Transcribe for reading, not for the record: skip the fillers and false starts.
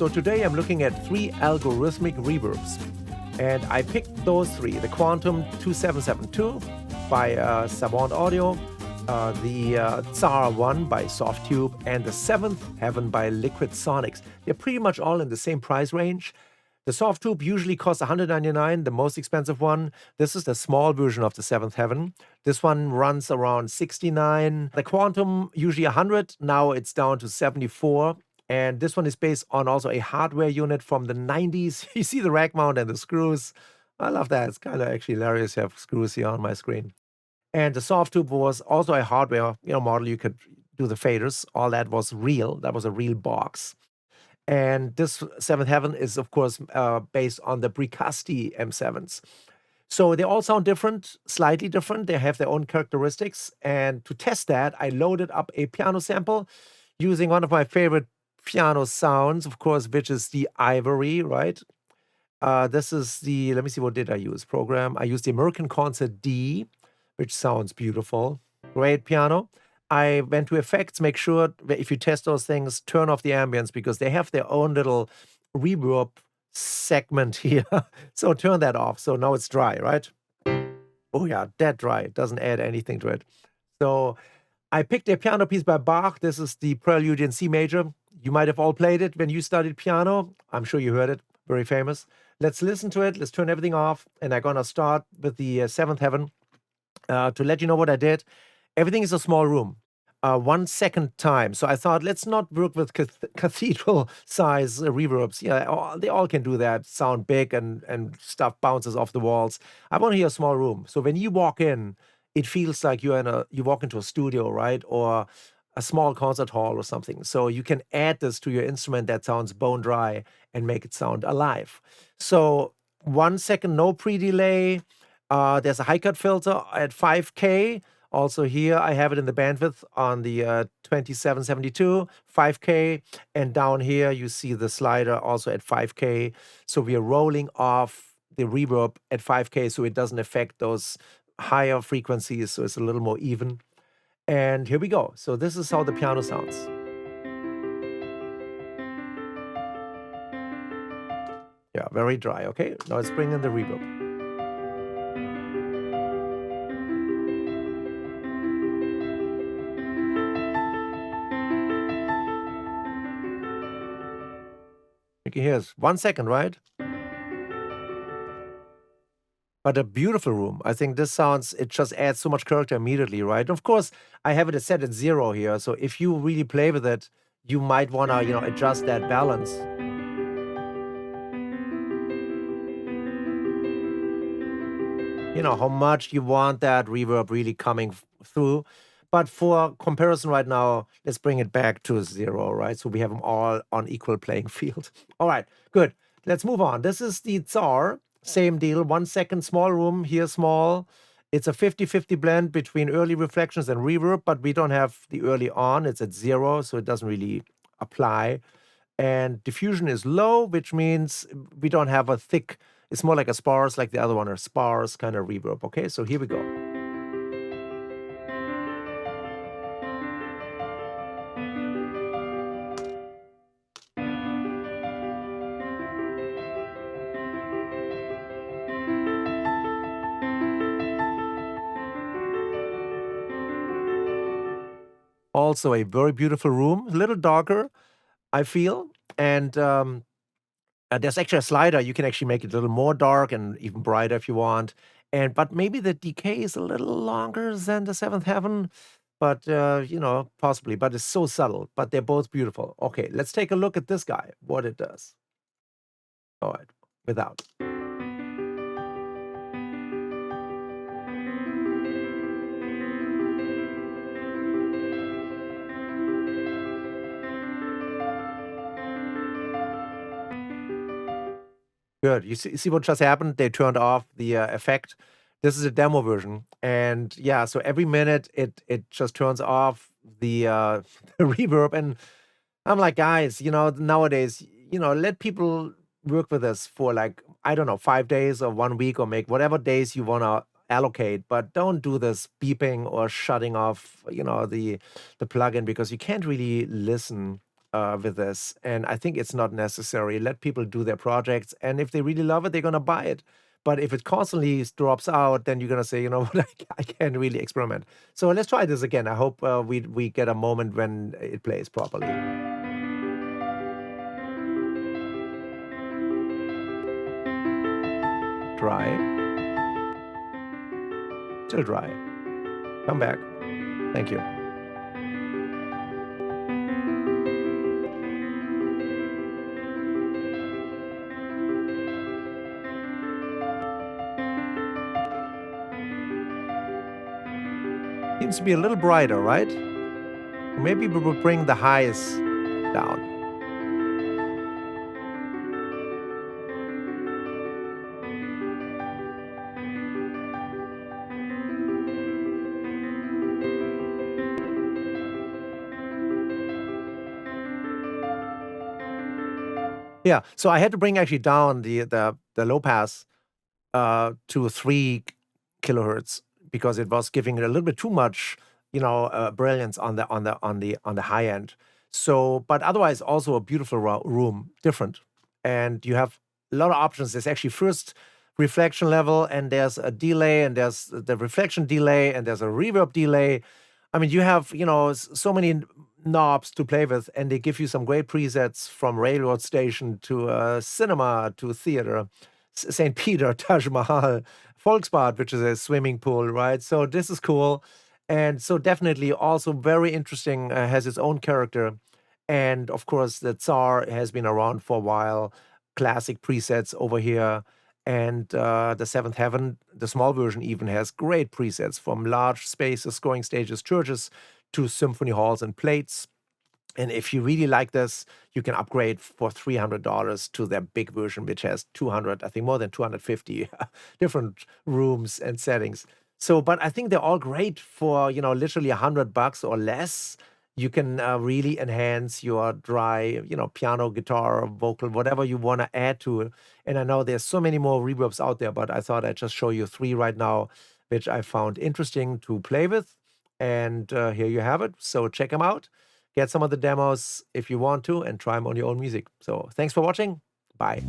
So today I'm looking at 3 algorithmic reverbs. And I picked those 3, the Quantum 2772 by Savant Audio, the TSAR-1 by Softube, and the Seventh Heaven by Liquid Sonics. They're pretty much all in the same price range. The Softube usually costs $199, the most expensive one. This is the small version of the Seventh Heaven. This one runs around $69. The Quantum, usually $100. Now it's down to $74. And this one is based on also a hardware unit from the 90s. You see the rack mount and the screws. I love that. It's kind of actually hilarious to have screws here on my screen. And the Softube was also a hardware model. You could do the faders. All that was real. That was a real box. And this Seventh Heaven is, of course, based on the Bricasti M7s. So they all sound different, slightly different. They have their own characteristics. And to test that, I loaded up a piano sample using one of my favorite piano sounds, of course, which is the Ivory, right? This is the, let me see, what did I use? Program. I used the American Concert D, which sounds beautiful. Great piano. I went to effects, make sure if you test those things, turn off the ambience because they have their own little reverb segment here. So turn that off. So now it's dry, right? Oh yeah, dead dry. It doesn't add anything to it. So I picked a piano piece by Bach. This is the Prelude in C major. You might have all played it when you studied piano. I'm sure you heard it. Very famous. Let's listen to it. Let's turn everything off. And I'm going to start with the Seventh Heaven to let you know what I did. Everything is a small room. 1 second time. So I thought, let's not work with cathedral size reverbs. Yeah, they all can do that. Sound big and stuff bounces off the walls. I want to hear a small room. So when you walk in, it feels like you walk into a studio, right? Or a small concert hall or something. So you can add this to your instrument that sounds bone dry and make it sound alive. So 1 second, no pre-delay. There's a high cut filter at 5K. Also here, I have it in the bandwidth on the 2772, 5K. And down here, you see the slider also at 5K. So we are rolling off the reverb at 5K so it doesn't affect those higher frequencies. So it's a little more even. And here we go. So this is how the piano sounds. Yeah, very dry. Okay, now let's bring in the reverb. You can hear it's 1 second, right? But a beautiful room. I think this sounds, it just adds so much character immediately, right? And of course, I have it set at 0 here. So if you really play with it, you might want to, adjust that balance. How much you want that reverb really coming through. But for comparison right now, let's bring it back to 0, right? So we have them all on equal playing field. All right, good. Let's move on. This is the TSAR. Same deal, 1 second, small room, here small. It's a 50-50 blend between early reflections and reverb, but we don't have the early on. It's at 0, so it doesn't really apply. And diffusion is low, which means we don't have a thick, it's more like a sparse, like the other one, a sparse kind of reverb. Okay, so here we go. Also a very beautiful room, a little darker, I feel. And there's actually a slider. You can actually make it a little more dark and even brighter if you want. But maybe the decay is a little longer than the Seventh Heaven. But, possibly. But it's so subtle. But they're both beautiful. Okay, let's take a look at this guy, what it does. All right, without. Good. You see what just happened? They turned off the effect. This is a demo version. And yeah, so every minute it just turns off the the reverb. And I'm like, guys, nowadays, let people work with this for like, I don't know, 5 days or 1 week or make whatever days you want to allocate, but don't do this beeping or shutting off, the plugin because you can't really listen with this. And I think it's not necessary. Let people do their projects. And if they really love it, they're going to buy it. But if it constantly drops out, then you're going to say, you know what, I can't really experiment. So let's try this again. I hope we get a moment when it plays properly. Dry. Still dry. Come back. Thank you. Seems to be a little brighter, right? Maybe we will bring the highs down. Yeah, so I had to bring actually down the low pass to 3 kilohertz because it was giving it a little bit too much, brilliance on the high end. So, but otherwise, also a beautiful room, different, and you have a lot of options. There's actually first reflection level, and there's a delay, and there's the reflection delay, and there's a reverb delay. I mean, you have so many knobs to play with, and they give you some great presets from railroad station to cinema to theater. St. Peter, Taj Mahal, Volksbad, which is a swimming pool, right? So this is cool. And so definitely also very interesting, has its own character. And of course, the TSAR has been around for a while. Classic presets over here. And the Seventh Heaven, the small version, even has great presets from large spaces, scoring stages, churches to symphony halls and plates. And if you really like this, you can upgrade for $300 to their big version, which has 200, I think more than 250 different rooms and settings. So, but I think they're all great for, literally $100 or less. You can really enhance your dry, piano, guitar, vocal, whatever you want to add to it. And I know there's so many more reverbs out there, but I thought I'd just show you 3 right now, which I found interesting to play with. And here you have it. So check them out. Get some of the demos if you want to and try them on your own music. So thanks for watching. Bye.